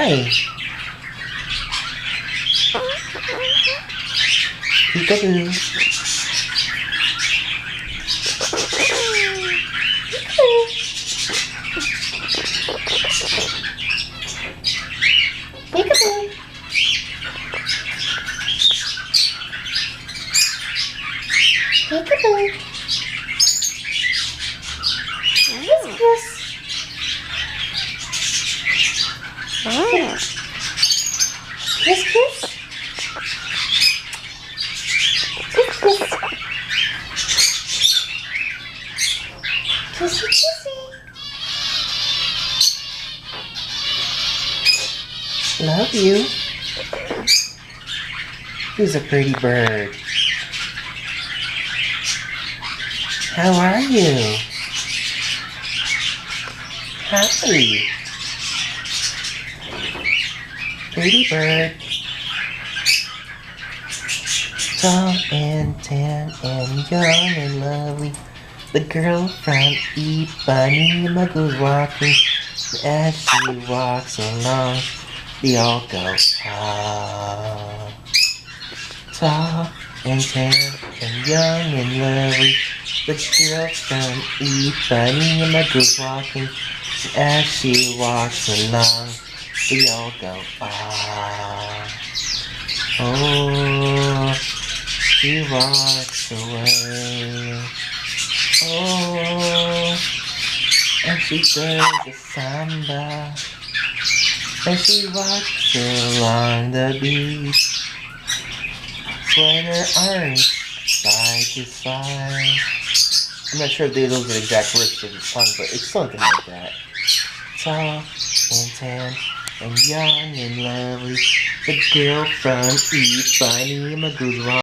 Hi. Peekaboo. Peekaboo. Peekaboo. Whiskers. Whiskers. Whiskers. Kissy, kissy. Love you. Who's a pretty bird? How are you? Hi. Pretty bird. Tall and tan and young and lovely. The girl from Ipanema goes walking. As she walks along, they all go ah. Tall and tan and young and lovely. The girl from Ipanema goes walking. As she walks along, they all go ah. Oh, she walks away. Oh, and she does the samba. And she walks along the beach, swaying her arms side to side. I'm not sure if those are the exact words of the song, but it's something like that. Tall and tan and young and lovely, the girl from Ipanema goes